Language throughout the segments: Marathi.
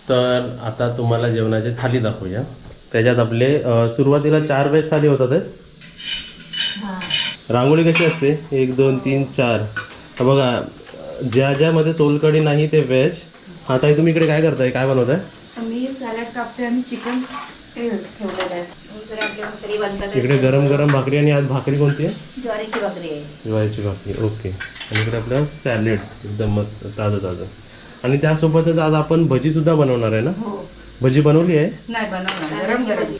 तर आता तुम्हाला जेवणाची थाली दाखवूया. त्याच्यात आपले सुरुवातीला 4 वेज थाली होतात. रांगोळी कशी असते 1 2 3 4. हा बघा, ज्यामध्ये सोलकढी नाही ते व्हेज. हा ताई तुम्ही इकडे काय करताय, काय बनवताय? मी सॅलड कापते आणि चिकन ठेवलेलं आहे. इकडे गरम गरम भाकरी, आणि आज भाकरी कोणती आहे? ज्वारीची भाकरी आहे. ज्वारीची भाकरी, ओके. आणि इकडे आपलं सॅलेड एकदम मस्त ताजं ताजं. आणि त्यासोबतच आज आपण भजीसुद्धा बनवणार आहे ना? भजी बनवली आहे? नाही बनवणार, गरम गरम.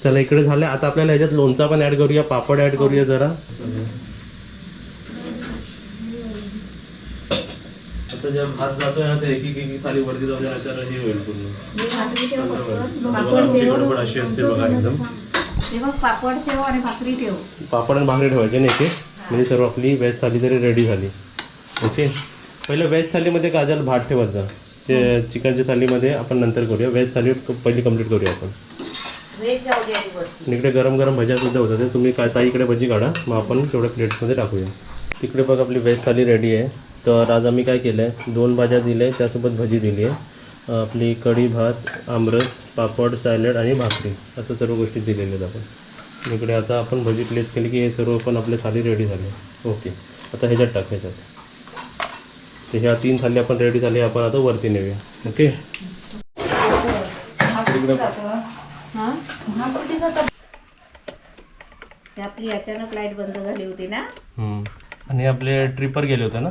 चला इकडे झालं. आता आपल्याला ह्याच्यात लोणचा पण ॲड करूया, पापड ॲड करूया जरा. आता जेव्हा भात जातोय ना ते एक एक थाली वरती जाऊया, तर हे होईल पूर्ण. गडबड अशी असते बघा एकदम. तेव्हा पापड ठेव आणि भाकरी ठेव. पापड आणि भाकरी ठेवायचे नाही ते, म्हणजे सर्व आपली व्हेज थाली तरी रेडी झाली. ओके, पहिलं व्हेज थालीमध्ये काजल भात ठेवायचा. ते चिकनच्या थालीमध्ये आपण नंतर करूया. व्हेज थाली पहिली कंप्लीट करूया आपण. इकडे गरम गरम भज्या सुद्धा होतात. ते तुम्ही काय ताई इकडे भजी काढा, मग आपण तेवढ्या प्लेट्समध्ये टाकूया. तिकडे बघ आपली व्हेज थाली रेडी आहे. तर आज आम्ही काय केलं आहे, 2 भाज्या दिल्या आहे, त्यासोबत भजी दिली आहे. आपली कढी, भात, आमरस, पापड, सॅलड आणि भाकरी, असं सर्व गोष्टी दिलेल्या आहेत आपण. इकडे आता आपण भजी प्लेस केली की हे सर्व पण आपले थाली रेडी झाले. ओके, आता ह्याच्यात टाक, ह्याच्यात. तर ह्या 3 थाली आपण रेडी झाली, आपण आता वरती नेऊया. ओके, आपली अचानक लाईट बंद झाली होती ना. आणि आपले ट्रिपर गेले होते ना.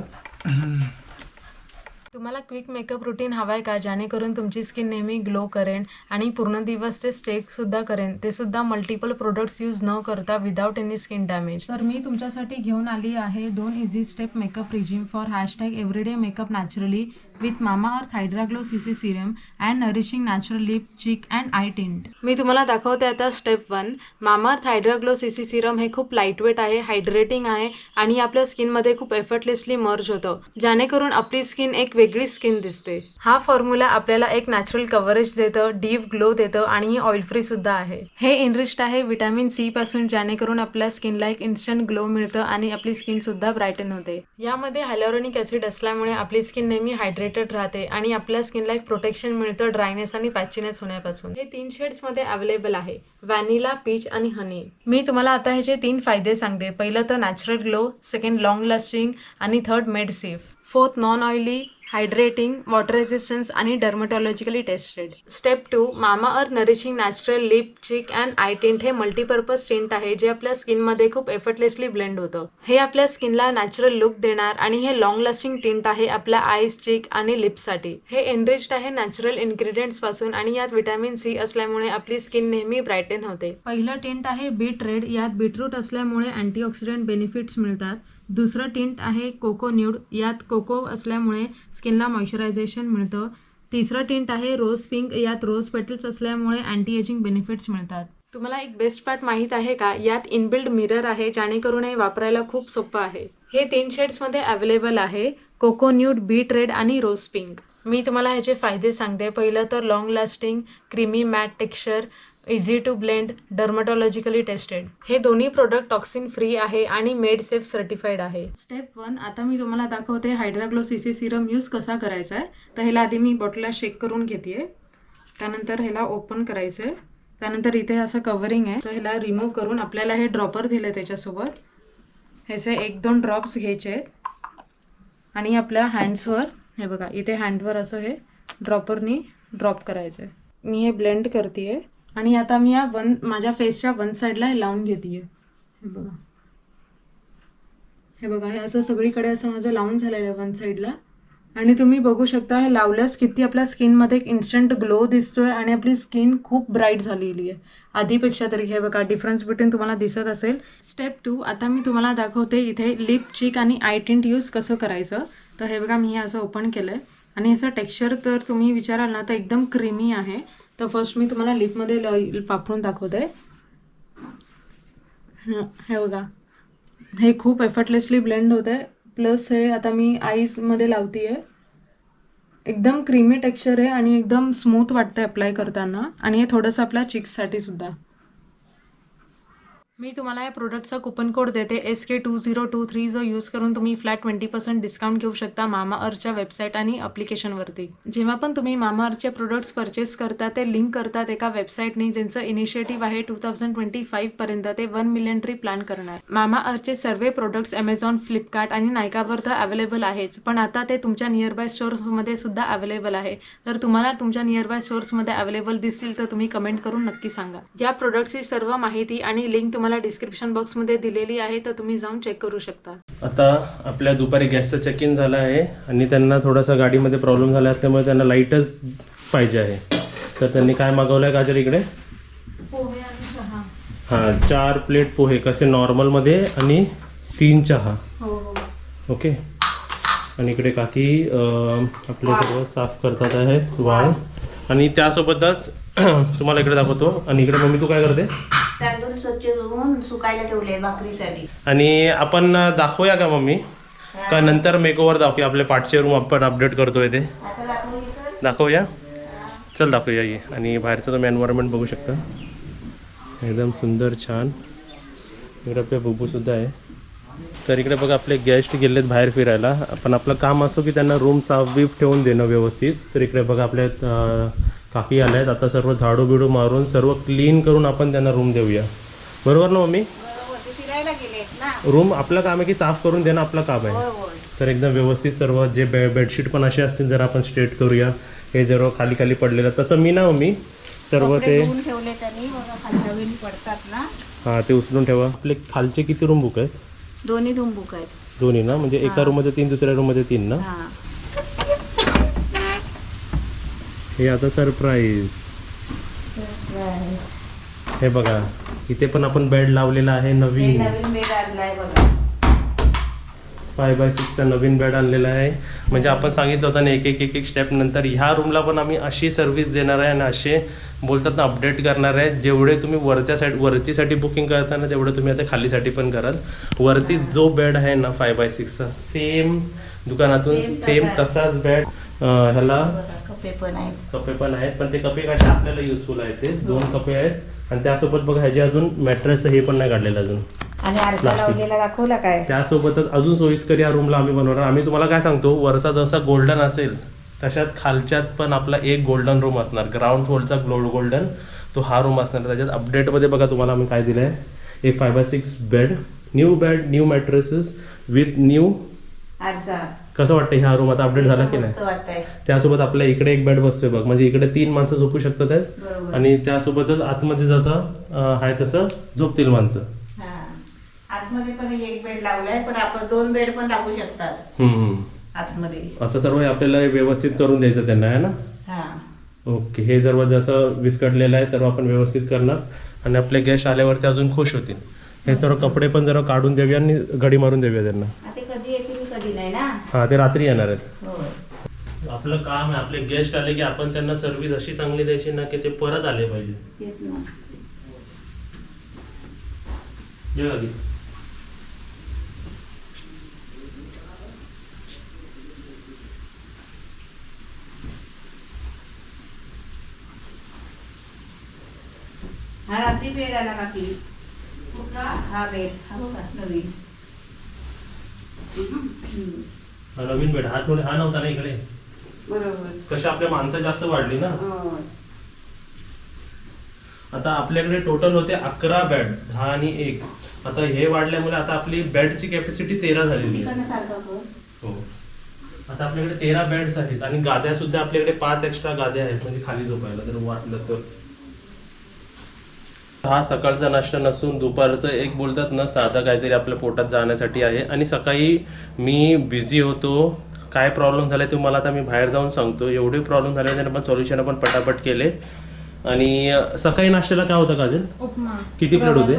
तुम्हाला क्विक मेकअप रुटीन हवा आहे का, जेणेकरून तुमची स्किन नेहमी ग्लो करेन आणि पूर्ण दिवस ते स्टेकसुद्धा करेन, ते सुद्धा मल्टिपल प्रोडक्ट्स यूज न करता विदाउट एनी स्किन डॅमेज. तर मी तुमच्यासाठी घेऊन आली आहे 2 easy step makeup regime for #everyday makeup naturally with Mamaearth hydra glow CC Serum and nourishing natural lip, cheek and eye tint. मी तुम्हाला दाखवते आता step 1. Mamaearth hydra glow CC Serum हे खूप लाईटवेट आहे, हायड्रेटिंग आहे आणि आपल्या स्किनमध्ये खूप एफर्टलेसली मर्ज होतं, जेणेकरून आपली स्किन एक वेगळी स्किन दिसते. हा फॉर्म्युला आपल्याला एक नॅचरल कव्हरेज देतं, डीप ग्लो देतं आणि ही ऑइल फ्री सुद्धा आहे. हे इनरिच्ड आहे विटॅमिन सी पासून, जेणेकरून आपल्या स्किनला एक इन्स्टंट ग्लो मिळतं आणि आपली स्किन सुद्धा ब्राईटन होते. यामध्ये हायलोरॉनिक ऍसिड असल्यामुळे आपली स्किन नेहमी हायड्रेटेड राहते आणि आपल्या स्किनला एक प्रोटेक्शन मिळतं ड्रायनेस आणि पॅचीनेस होण्यापासून. हे 3 शेड्स मध्ये अवेलेबल आहे, व्हॅनिला, पीच आणि हनी. मी तुम्हाला आता ह्याचे 3 फायदे सांगते. पहिलं तर natural glow, second long lasting आणि third made safe, fourth non oily, hydrating, water resistance आणि dermatologically tested. Step 2. Mamaearth nourishing natural lip, cheek and eye tint हे मल्टीपर्पज टिंट आहे, जे आपल्या स्किनमध्ये खूप एफर्टलेसली ब्लेंड होतं. हे आपल्या स्किनला नॅचरल लुक देणार आणि हे लॉंग लास्टिंग टिंट आहे आपल्या आईज, चीक आणि लिप्ससाठी. हे एनरिच्ड आहे नॅचरल इन्ग्रेडियंट्स पासून आणि यात विटॅमिन सी असल्यामुळे आपली स्किन नेहमी ब्राईटन होते. पहिलं टिंट आहे बीट रेड, यात बीटरूट असल्यामुळे अँटीऑक्सिडंट बेनिफिट्स मिळतात. दुसरं टिंट आहे कोको न्यूड, यात कोको असल्यामुळे स्किनला मॉइश्चरायझेशन मिळतं. तिसरं टिंट आहे रोज पिंक, यात रोज पेटल्स असल्यामुळे अँटी एजिंग बेनिफिट्स मिळतात. तुम्हाला एक बेस्ट पार्ट माहीत आहे का, यात इनबिल्ड मिरर आहे, जेणेकरून हे वापरायला खूप सोपं आहे. हे 3 शेड्समध्ये अवेलेबल आहे, कोको न्यूड, बीट रेड आणि रोज पिंक. मी तुम्हाला ह्याचे फायदे सांगते. पहिलं तर long lasting, creamy matte texture, easy to blend, dermatologically tested. हे दोन्ही प्रोडक्ट टॉक्सिन फ्री आहे आणि मेड सेफ सर्टिफाईड आहे. स्टेप 1. आता मी तुम्हाला दाखवते hydra glow CC serum use कसा करायचा आहे. तर ह्याला आधी मी बॉटलला शेक करून घेते, त्यानंतर ह्याला ओपन करायचं आहे. त्यानंतर इथे असं कव्हरिंग आहे, तर ह्याला रिमूव्ह करून आपल्याला हे ड्रॉपर दिलं आहे, त्याच्यासोबत ह्याचे 1-2 ड्रॉप्स घ्यायचे आहेत आणि आपल्या हँड्सवर, हे बघा इथे हँडवर असं हे ड्रॉपरनी ड्रॉप करायचं आहे. मी हे ब्लेंड करते आहे आणि आता मी माझ्या फेसच्या 1 साईडला हे लावून घेते आहे. हे बघा हे असं सगळीकडे असं माझं लावून झालेलं आहे 1 साईडला. आणि तुम्ही बघू शकता हे लावल्यास किती आपल्या स्किनमध्ये एक इन्स्टंट ग्लो दिसतोय आणि आपली स्किन खूप ब्राईट झालेली आहे आधीपेक्षा तरी. हे बघा डिफरन्स बिटवीन तुम्हाला दिसत असेल. स्टेप 2. आता मी तुम्हाला दाखवते इथे लिप, चीक आणि आय टिंट यूज कसं करायचं. तर हे बघा मी हे असं ओपन केलं आहे आणि याचं टेक्स्चर तर तुम्ही विचाराल ना तर एकदम क्रीमी आहे. तर फर्स्ट मी तुम्हाला लिपमध्ये वापरून दाखवते. हे बघा हे खूप एफर्टलेसली ब्लेंड होत आहे. प्लस हे आता मी आईजमध्ये लावते आहे. एकदम क्रीमी टेक्स्चर आहे आणि एकदम स्मूथ वाटतं अप्लाय करताना. आणि हे थोडंसं आपल्या चिक्ससाठी सुद्धा. मी तुम्हाला या प्रोडक्टचा कुपन कोड देते SK2023 जो यूज करून तुम्ही फ्लॅट 20% डिस्काउंट घेऊ शकता मामाअर्थच्या वेबसाईट आणि अप्लिकेशनवरती. जेव्हा पण तुम्ही मामाअर्थचे प्रोडक्ट्स परचेस करता ते लिंक करतात एका वेबसाईटने ज्यांचं इनिशिएटिव्ह आहे 2025 पर्यंत ते 1 मिलियन ट्री प्लॅन करणार. मामाअर्थचे सर्व प्रोडक्ट्स ॲमेझॉन, फ्लिपकार्ट आणि नायकावर तर अवेलेबल आहेच, पण आता ते तुमच्या नियरबाय स्टोर्समध्ये सुद्धा अवेलेबल आहे. तर तुम्हाला तुमच्या नियरबाय स्टोर्समध्ये अवेलेबल दिसतील तर तुम्ही कमेंट करून नक्की सांगा. या प्रोडक्ट्सची सर्व माहिती आणि लिंक तुम्हाला डिस्क्रिप्शन बॉक्समध्ये दिलेली आहे, तर तुम्ही जाऊन चेक करू शकता. आता आपल्या दुपारी गॅसचं चेक इन झालं आहे आणि त्यांना थोडासा गाडीमध्ये प्रॉब्लेम झाला असल्यामुळे त्यांना लाईटच पाहिजे आहे. तर त्यांनी काय मागवलं आहे काजल इकडे? पोहे आणि चहा. हां, 4 प्लेट पोहे कसे नॉर्मलमध्ये आणि 3 चहा. हो. ओके. आणि इकडे काकी आपले सर्व साफ करतात आहेत वाळ. आणि त्यासोबतच तुम्हाला इकडे दाखवतो. आणि इकडे मम्मी तू काय करते? तांदूळ स्वच्छ धुवून सुकायला ठेवले भाकरीसाठी. आणि आपण दाखवूया का मम्मी? का नंतर मेकओव्हर दाखवूया? आपले पाठचे रूम आपण अपडेट करतोय ते आता दाखवली तर दाखवूया. चल दाखवूया ये. आणि बाहेरचं तुम्ही एन्व्हायरमेंट बघू शकता, एकदम सुंदर छान. इकडे आपल्या बुबूसुद्धा आहे. तर इकडे बघा आपले गेस्ट गेलेत बाहेर फिरायला. आपण आपलं काम असो की त्यांना रूम साफ बीफ ठेवून देणं व्यवस्थित. तर इकडे बघा आपल्या काकी आल्या आहेत. आता सर्व झाडू बिडू मारून सर्व क्लीन करून आपण त्यांना रूम देऊया. बरोबर ना मम्मी? फिरायला गेलेत ना. रूम आपलं काम आहे की साफ करून देणं आपलं काम आहे. तर एकदम व्यवस्थित सर्व जे बेडशीट पण असे असतील जर आपण स्ट्रेट करूया. हे जर खाली खाली पडलेलं तसं मी ना मम्मी सर्व ते ठेवले त्यांनी खाली पडतात ना. हां, ते उचलून ठेवा. आपले खालचे किती रूम बुक आहेत? दोन्ही रूम बुक आहेत. दोन्ही ना, म्हणजे एका रूममध्ये 3 दुसऱ्या रूममध्ये 3 ना. हे आता सरप्राईज. हे बघा इथे पण आपण बेड लावलेला आहे नवीन. नवीन बेड आणलाय बघा. 5x6 चा नवीन बेड आणलेला आहे. म्हणजे आपण सांगितलं होतं ना एक स्टेप नंतर ह्या रूमला पण आम्ही अशी सर्व्हिस देणार आहे आणि असे बोलतात ना अपडेट करणार आहे. जेवढे तुम्ही वरतीसाठी बुकिंग करताना तेवढं तुम्ही आता खालीसाठी पण कराल. वरती जो बेड आहे ना 5x6 चा सेम दुकानातून सेम तसाच बेड. ह्याला कपे पण आहेत, पण ते कपे कसे आपल्याला युजफुल आहेत. ते 2 कपे आहेत आणि त्यासोबत बघा ह्याचे अजून मॅट्रेस हे पण नाही काढलेलं अजून. आणि आरसा लावलेला दाखवला काय? त्यासोबतच अजून सोयीस्कर या रूमला आम्ही बनवणार. आम्ही तुम्हाला काय सांगतो, वरचा जसा गोल्डन असेल तशात खालच्यात पण आपला एक गोल्डन रूम असणार. ग्राउंड फ्लोअरचा गोल्डन तो हा रूम असणार. त्याच्यात अपडेटमध्ये बघा तुम्हाला आम्ही काय दिलं आहे. एक 5x6 bed, new mattresses with new आरसा. कसं वाटतं ह्या रूम आता अपडेट झाला की नाही? त्यासोबत आपल्या इकडे एक बेड बसतोय बघ, म्हणजे इकडे 3 माणसं झोपू शकतात आहेत. आणि त्यासोबतच आतमध्ये जसं आहे तसं झोपतील माणसं. आतमध्ये पण एक बेड लावलाय, पण आपण 2 बेड पण टाकू शकतात आतमध्ये. आता सर्व आपल्याला व्यवस्थित करून द्यायचं त्यांना आहे ना. ओके. हे सर्व जसं विस्कटलेलं आहे सर्व आपण व्यवस्थित करणार आणि आपले गेस्ट आल्यावरती अजून खुश होतील. हे सर्व कपडे पण जरा काढून देऊया आणि घडी मारून देऊया त्यांना. कधी येतील कधी नाही ना. हा, ते रात्री येणार आहेत. आपलं काम आहे, आपले गेस्ट आले की आपण त्यांना सर्व्हिस अशी चांगली द्यायची ना की ते परत आले पाहिजे. हा रात्री बेड आला काकी. हा बेड हा बघा नवीन. हा नवीन बेड. हा थोडे हा नव्हता ना इकडे. बरोबर. कशा आपल्या माणसं जास्त वाढली ना. आता आपल्याकडे टोटल होते 11 बेड, 10 आणि 1. आता हे वाढल्यामुळे आता आपली बेडची कॅपॅसिटी 13 झालेली आहे. हो. आता आपल्याकडे 13 बेड्स आहेत आणि गाद्या सुद्धा आपल्याकडे 5 एक्स्ट्रा गाद्या आहेत, म्हणजे खाली झोपायला जर वाटलं तर. हा सकाळचा नाश्ता नसून दुपारचं एक बोलतात ना साधा काहीतरी आपल्या पोटात जाण्यासाठी आहे. आणि सकाळी मी बिझी होतो, काय प्रॉब्लेम झाले तुम्हाला आता मी बाहेर जाऊन सांगतो. एवढे प्रॉब्लेम झाले त्याने पण सोल्युशन आपण पटापट केले. आणि सकाळी नाश्त्याला काय होतं काजल? उपमा. किती प्लेट होते?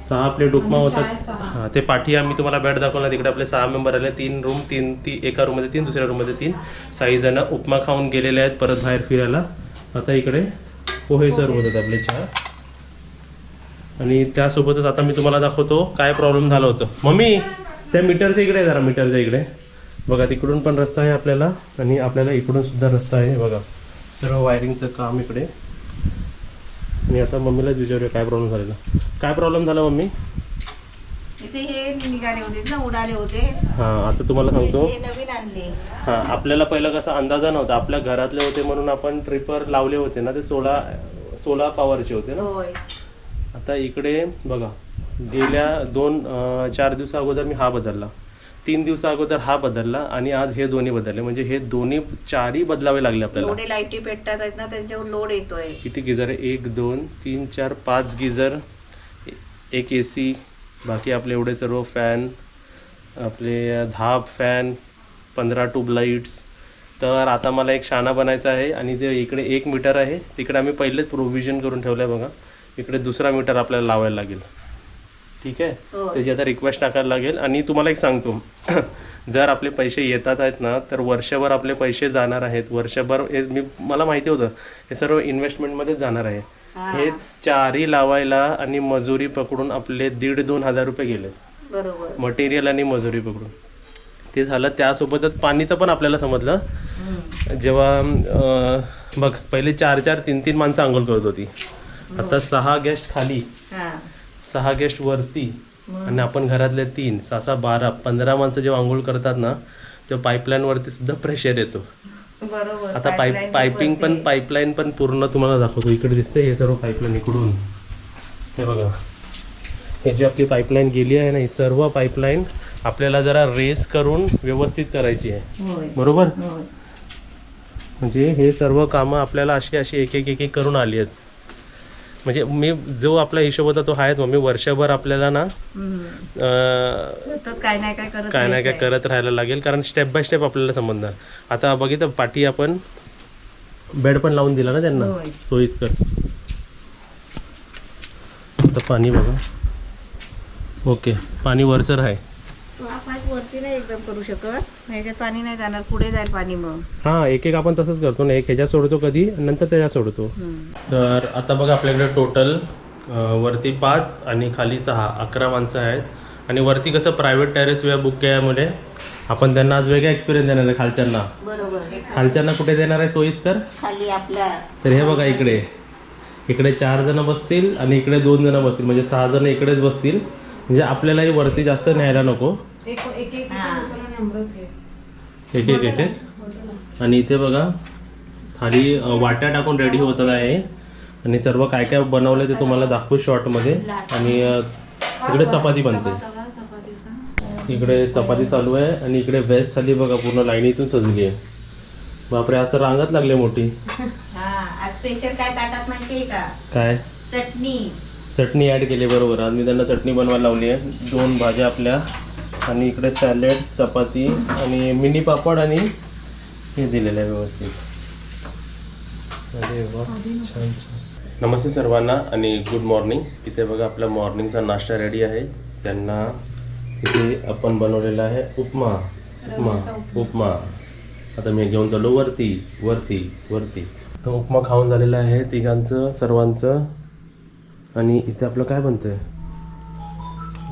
6 प्लेट उपमा होता. हां, ते पाठी आम्ही तुम्हाला बेड दाखवला. तिकडे आपले 6 मेंबर आले. 3 रूम, एका रूममध्ये 3 दुसऱ्या रूममध्ये 3. 6 जण उपमा खाऊन गेलेले आहेत परत बाहेर फिरायला. आता इकडे पोहे सर्व होतात आपले 4. आणि त्यासोबतच आता मी तुम्हाला दाखवतो काय प्रॉब्लेम झाला होतं. मम्मी त्या मीटरच्या इकडे जरा, मीटरच्या इकडे बघा. तिकडून पण रस्ता आहे आपल्याला आणि आपल्याला इकडून सुद्धा रस्ता आहे बघा. सर्व वायरिंगचं काम इकडे. आणि आता मम्मीलाच विचारूया काय प्रॉब्लेम झालेला. काय प्रॉब्लेम झाला मम्मी? इथे हे निघाले होते ना, उडाले होते. हां, आता तुम्हाला सांगतो. हे नवीन आणले. हां, आपल्याला पहिलं कसा अंदाजा नव्हता. आपल्या घरातले होते म्हणून आपण ट्रिपर लावले होते ना, ते 16 पॉवरचे होते ना. होय. आता इकडे बघा, गेल्या 4 दिवसा अगोदर मी हा बदलला, 3 दिवसा अगोदर हा बदलला आणि आज हे दोन्ही बदलले. म्हणजे हे दोन्ही 4ही बदलावे लागले आपल्याला. एवढे लाईटी पेटतात आहेत ना, त्यांच्यावर लोड येतोय. किती गिझर आहे? 1 2 3 4 5 गिझर, एक AC, बाकी आपले एवढे सर्व फॅन, आपले 10 फॅन, 15 ट्यूबलाईट्स. तर आता मला एक शाणा बनायचा आहे आणि जे इकडे 1 मीटर आहे तिकडे आम्ही पहिलेच प्रोव्हिजन करून ठेवलं आहे बघा. इकडे दुसरा मीटर आपल्याला लावायला लागेल. ठीक आहे, त्याची आता रिक्वेस्ट टाकायला लागेल. आणि तुम्हाला एक सांगतो, जर आपले पैसे येतात आहेत ना, तर वर्षभर आपले पैसे जाणार आहेत. वर्षभर हे मला माहिती होतं, हे सर्व इन्व्हेस्टमेंटमध्येच जाणार आहे. हे 4ही लावायला आणि मजुरी पकडून आपले 1,500-2 हजार रुपये गेले. बरोबर. मटेरियल आणि मजुरी पकडून ते झालं. त्यासोबतच पाणीचं पण आपल्याला समजलं. जेव्हा बघ, पहिले 4-4 3-3 माणसं आंघोळ करत होती. आता 6 गेस्ट खाली, 6 गेस्ट वरती, आणि आपण घरातले 3 6 12 15 माणसं जेव्हा आंघोळ करतात ना, तेव्हा पाईपलाईन वरती सुद्धा प्रेशर येतो. बरोबर. आता पाईपलाईन पण पूर्ण तुम्हाला दाखवतो. इकडे दिसते हे सर्व पाईपलाईन इकडून. हे बघा, हे जी आपली पाईपलाईन गेली आहे ना, ही सर्व पाईपलाईन आपल्याला जरा रेस करून व्यवस्थित करायची आहे. बरोबर. म्हणजे हे सर्व कामं आपल्याला अशी एक एक करून आली आहेत. म्हणजे मी जो आपला हिशोब होता तो आहेच मम्मी. वर्षभर आपल्याला ना काय नाही काय करत राहायला लागेल, कारण स्टेप बाय स्टेप आपल्याला समजणार. आता बघितलं, पाठी आपण बेड पण लावून दिला ना त्यांना, सोयीस्कर. आता पाणी बघा. ओके, पाणी वरसर आहे. वरती नाही एकदम करू शकत, ह्याच्यात पाणी नाही जाणार, पुढे जाईल पाणी. मग हां, एक आपण तसंच करतो ना, एक ह्याच्यात सोडतो कधी, नंतर त्याच्यात सोडतो. तर आता बघा, आपल्याकडे टोटल वरती 5 आणि खाली 6 11 माणसं आहेत. आणि वरती कसं प्रायव्हेट टेरेस वेळा बुक केल्यामुळे आपण त्यांना आज वेगळा एक्सपिरियन्स देणार आहे. खालच्यांना कुठे देणार आहे सोयीस्कर? खाली आपल्या. तर हे बघा, इकडे 4 जण बसतील आणि इकडे 2 जण बसतील, म्हणजे 6 जण इकडेच बसतील. म्हणजे आपल्यालाही वरती जास्त न्यायला नको. एक. आणि इथे बघा, खाली वाट्या टाकून रेडी होतात आहे. आणि सर्व काय काय बनवलं ते तुम्हाला दाखवू शॉर्टमध्ये. आणि इकडे चपाती बनते, इकडे चपाती चालू आहे. आणि इकडे वेज थाली बघा, पूर्ण लाईनीतून सजली आहे. बापरे, आज तर रांगच लागली मोठी. आज स्पेशल काय ताटात माहितीये का? काय? चटणी ॲड केली. बरोबर, आज मी त्यांना चटणी बनवायला लावली आहे. 2 भाज्या आपल्या, आणि इकडे सॅलेड, चपाती आणि मिनी पापड, आणि हे दिलेलं आहे व्यवस्थित. अरे वा, छान. नमस्ते सर्वांना आणि गुड मॉर्निंग. इथे बघा, आपला मॉर्निंगचा नाश्ता रेडी आहे. त्यांना इथे आपण बनवलेला आहे उपमा. आता मी घेऊन चाललो वरती. तो उपमा खाऊन झालेला आहे तिघांचं, सर्वांचं. आणि इथे आपलं काय बनतंय?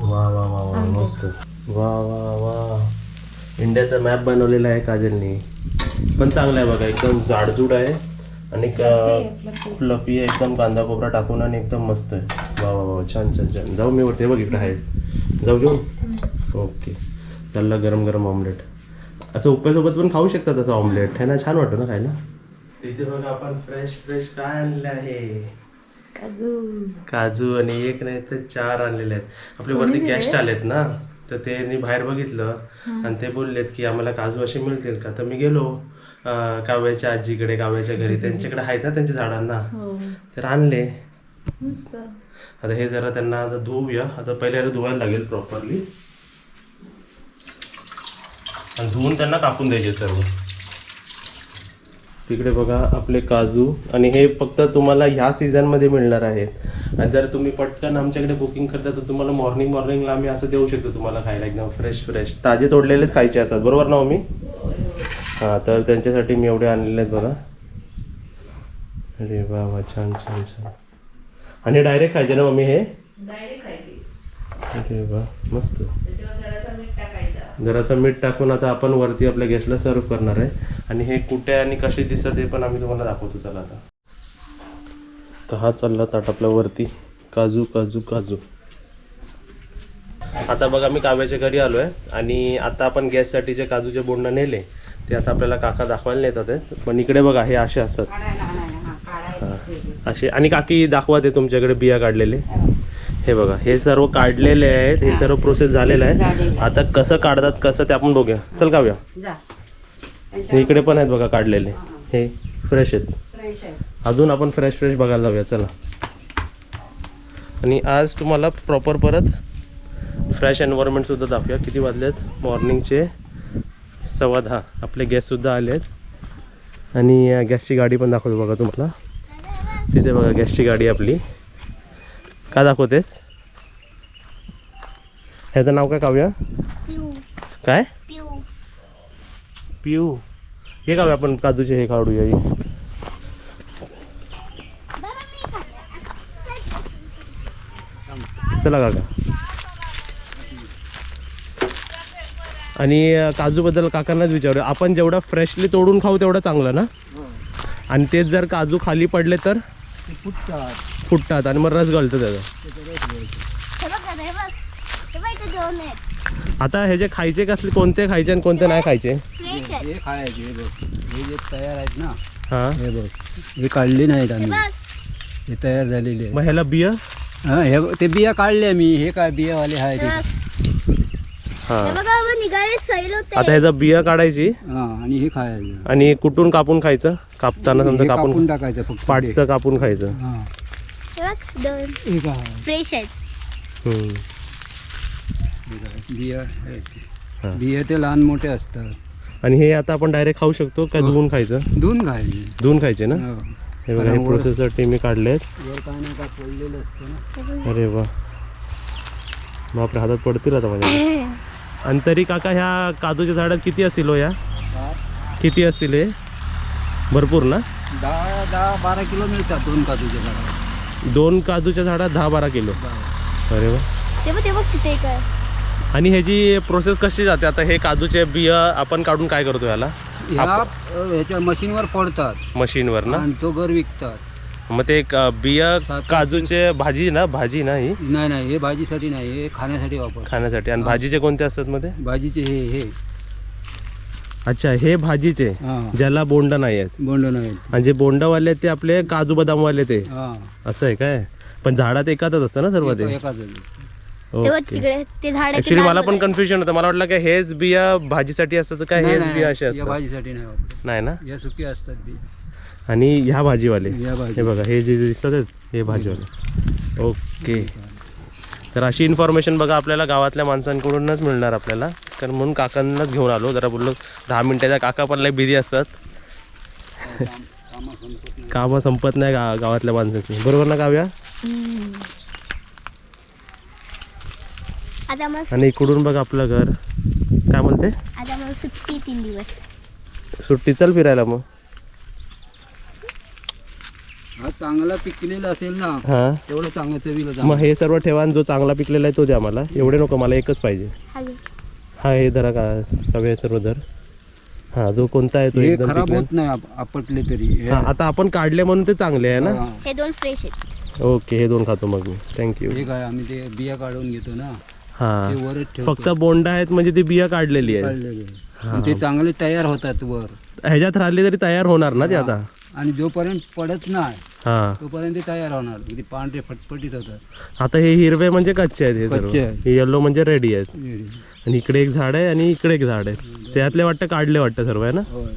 वा वा वा वा, मस्त. वा वा वा, इंडियाचा मॅप बनवलेला आहे काजलनी. पण चांगला आहे बघा, एकदम जाडजूड आहे आणि फ्लफी आहे एकदम, कांदा खोबरा टाकून, आणि एकदम मस्त आहे. वा वा वा, छान. जाऊ मी वरती, बघ इकडे आहे, जाऊ घेऊन. ओके, चाललं गरम गरम ऑमलेट. असं उपवासोबत पण खाऊ शकतात असं ऑमलेट, है ना? छान वाटतं ना खायला. तिथे बघा, आपण फ्रेश काय आणलं आहे? काजू. आणि एक नाही तर 4 आणलेले आहेत. आपले वरती गेस्ट आलेत ना, तर त्यांनी बाहेर बघितलं आणि ते बोललेत की आम्हाला काजू असे मिळतील का? तर मी गेलो काव्याच्या आजीकडे, काव्याच्या घरी, त्यांच्याकडे आहेत ना त्यांच्या झाडांना, तर आणले. आता हे जरा त्यांना आता धुवूया. आता पहिले धुवायला लागेल प्रॉपरली, आणि धुवून त्यांना कापून द्यायचे सर्व. तिकडे बघा आपले काजू, आणि हे फक्त तुम्हाला ह्या सीझनमध्ये मिळणार आहेत. आणि जर तुम्ही पटकन आमच्याकडे बुकिंग करता तर तुम्हाला मॉर्निंगला आम्ही असं देऊ शकतो तुम्हाला खायला, एकदम फ्रेश ताजे तोडलेलेच खायचे असतात. बरोबर ना मम्मी? हां, तर त्यांच्यासाठी मी एवढे आणलेले आहेत बघा. अरे वा वा, छान. आणि डायरेक्ट खायचे ना मम्मी हे? अरे वा, मस्त. जरासं मीठ टाकून आता आपण वरती आपल्या गेस्टला सर्व करणार आहे. आणि हे कुठे आणि कसे दिसतात ते पण आम्ही तुम्हाला दाखवतो. चला आता. तर हा चालला ताट आपल्या वरती. काजू काजू काजू. आता बघा मी काव्याच्या घरी आलो आहे आणि आता आपण गॅससाठी जे काजूचे बोंड नेले ते आता आपल्याला काका दाखवायला नेतात आहे. पण इकडे बघा हे असे असतात असे. आणि काकी दाखवा ते तुमच्याकडे बिया काढलेले. हे बघा हे सर्व काढलेले आहेत. हे सर्व प्रोसेस झालेलं आहे. आता कसं काढतात कसं ते आपण बघूया. चल काव्या. इकडे पण आहेत बघा काढलेले. हे फ्रेश आहेत. अजून आपण फ्रेश बघायला जाऊया चला. आणि आज तुम्हाला प्रॉपर परत फ्रेश एन्व्हायरमेंटसुद्धा दाखवूया. किती वाजले आहेत? मॉर्निंगचे 10:15. आपले गॅससुद्धा आले आहेत. आणि गॅसची गाडी पण दाखवतो बघा तुम्हाला. तिथे बघा गॅसची गाडी आपली. काय दाखवतेस? ह्याचं नाव काय काव्या? काय? पिऊ. हे काव्या आपण काजूचे हे काढूया. चला काका. आणि काजूबद्दल काकांनाच विचारू. आपण जेवढा फ्रेशली तोडून खाऊ तेवढं चांगलं ना. आणि तेच जर काजू खाली पडले तर फुटतात आणि मग रस गळतं त्याचा. आता हे जे खायचे कसले कोणते खायचे आणि कोणते नाही खायचे? हे खायचे हे बघ. हे जे तयार आहेत ना हां हे बघ. हे काढले नाहीत आम्ही. हे तयार झालेले मग ह्याला बिया. हां हे ते बिया काढले मी. हे काय बियावाले आहे ते. हां आता ह्याचा बिया काढायची हां आणि हे खायचं. आणि कुठून कापून खायचं? कापताना समजा हे कापून कापून टाकायचं फक्त. पाठचं कापून खायचं. हां हे काय फ्रेश आहेत. बिया हां. आहेत. बिया ते लहान मोठे असतात. आणि हे आता आपण डायरेक्ट खाऊ शकतो का धुवून खायचं? धुवून खायचे. धुवून खायचे ना. हो. हे बघा हे प्रोसेससाठी मी काढले आहेत. वर काय नाही का पडलेलं असतं ना. अरे वा. मग आपल्या हातात पडतील आता माझ्या. आणि तरी काका ह्या काजूच्या झाडात किती असतील हो? या किती असतील हे? भरपूर ना. 10-12 किलो मिळतात 2 काजूच्या झाडाला. 2 काजूच्या झाडात 10-12 किलो. अरे वा. ते बघ तिथे काय. आणि ह्याची प्रोसेस कशी जाते? आता हे काजूचे बिया आपण काढून काय करतो याला? ह्याच्या मशीनवर पडतात मशीनवर ना. आणि तो घर विकतात. मग ते बिया काजूचे भाजी ना ही नाही हे भाजीसाठी नाही. हे खाण्यासाठी वापर. खाण्यासाठी. आणि भाजीचे कोणते असतात मध्ये? भाजीचे हे अच्छा हे भाजीचे हां ज्याला बोंड नाही आहेत. बोंड नाही. आणि जे बोंडवाले आहेत ते आपले काजू बदामवाले ते. हां असं आहे काय? पण झाडात एकातच असतं ना सर्व ते. एकाच. तेव्हा ओके. तिकडे ते झाड ऍक्च्युली मला पण कन्फ्युजन होतं. मला वाटलं की हेच बिया भाजीसाठी असतात काय हेच बिया असे या असतात? भाजीसाठी नाही वापरत. नाही ना. या सुकी असतात बी. आणि ह्या भाजीवाले या भाजी. हे बघा हे जे दिसतात आहेत हे भाजीवाले. ओके. तर अशी इन्फॉर्मेशन बघा आपल्याला गावातल्या माणसांकडूनच मिळणार आपल्याला. तर म्हणून काकांनाच घेऊन आलो. जरा बोललो 10 मिनिटाच्या. काका पण लय बिझी असतात. कामं संपत नाही गावातल्या माणसाची. बरोबर ना काव्या? आता आम्हाला आणि इकडून बघ आपलं घर. काय म्हणते? आता आम्हाला सुट्टी 3 दिवस. सुट्टी चल फिरायला मग. हा चांगला पिकलेला असेल ना हां तेवढं चांगलं चवीला. मग हे सर्व ठेवा आणि जो चांगला पिकलेला आहे तो द्या मला. एवढे नको मला एकच पाहिजे. हा हे धरा काव्या सर्व धर. हा जो कोणता आहे तो हे एकदम खराब पिकलेला. होत नाही आपटले तरी. हा आता आपण काढले म्हणून ते चांगले आहे ना. हां. हे 2 फ्रेश आहेत. ओके हे 2 खातो मग मी. थँक्यू. हे काय आम्ही ते बिया काढून घेतो ना. हां ते वरच ठेवतो. फक्त बोंड आहेत म्हणजे ती बिया काढलेली आहे. काढलेले. आणि ते चांगले तयार होतात वर. ह्याच्यात राहिली तरी तयार होणार ना ते आता. आणि जोपर्यंत पडत नाही हां तोपर्यंत ते तयार होणार. ते पांढरे फटफटीत होतात. आता हे हिरवे म्हणजे कच्चे आहेत हे सर्व. कच्चे आहेत. हे येल्लो म्हणजे रेडी आहेत. आणि इकडे एक झाड आहे आणि इकडे एक झाड आहे. त्यातले वाटतं काढले वाटतं सर्व आहे ना. होय.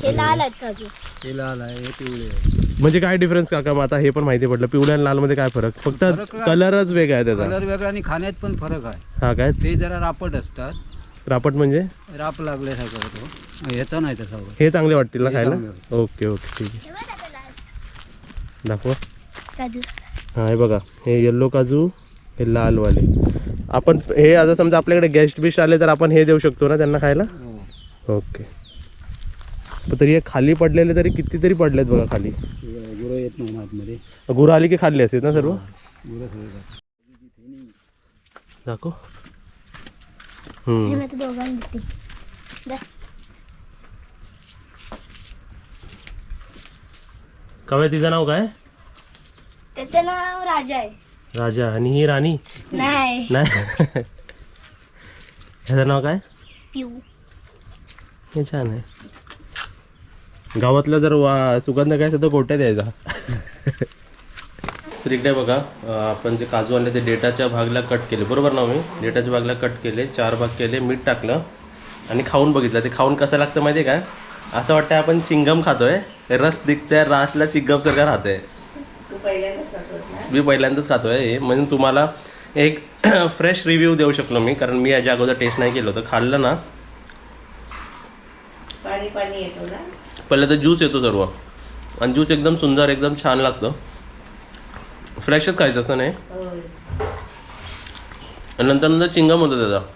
हे लाल आहेत काजू. हे लाल आहे हे पिवळे आहे. म्हणजे काय डिफरन्स काका? मग आता हे पण माहिती पडलं. पिवळ्या आणि लालमध्ये काय फरक? फक्त फरक काय? कलरच वेगळा आहे त्याचा. कलर वेगळा आणि खाण्यात पण फरक आहे. हा काय ते जरा रापट असतात. रापट म्हणजे? राप लागल्यासारखं होतो. येता नाही तसा होत. हे चांगले वाटतील ना हे खायला? चांगले. ओके ओके ठीक आहे. दाखवा. काजू. हां हे बघा हे येल्लो काजू हे लालवाले. आपण हे आता समजा आपल्याकडे गेस्ट बिस्ट आले तर आपण हे देऊ शकतो ना त्यांना खायला. हो. ओके. पण तरी हे खाली पडलेले तरी कितीतरी पडलेत बघा खाली. गुरं येत नाही आतमध्ये. गुरं आली की खाल्ली असतील ना सर्व. गुरं सगळं. दाखव. हे मी आता दोघांना देते. जा. कव्या तिचं नाव काय? त्याचं नाव राजा आहे. राजा. आणि ही राणी नाही, नाही. ह्याचं नाव काय? पिऊ. हे छान आहे. गावातला जर सुगंध काय तर गोट्या द्यायचा. तर इकडे बघा आपण जे काजू आणले ते डेटाच्या भागला कट केले, बरोबर ना? मी डेटाच्या भागला कट केले, 4 भाग केले, मीठ टाकलं आणि खाऊन बघितलं. ते खाऊन कसं लागतं माहिती आहे का? असं वाटतं आपण चिंगम खातोय, रस दिखतंय, रासला चिंगमसारखं राहतंय. तू पहिल्यांदाच खातोस ना? मी पहिल्यांदाच खातोय हे, म्हणून तुम्हाला एक फ्रेश रिव्ह्यू देऊ शकलो मी, कारण मी याच्या अगोदर टेस्ट नाही केलं होतं. खाल्लं ना पाणी पाणी येतो ना. पहिलं तर ज्यूस येतो सर्व, आणि ज्यूस एकदम सुंदर, एकदम छान लागतं. फ्रेशच खायचं असतं नाही, होय. आणि नंतर चिंगम होतं त्याचा.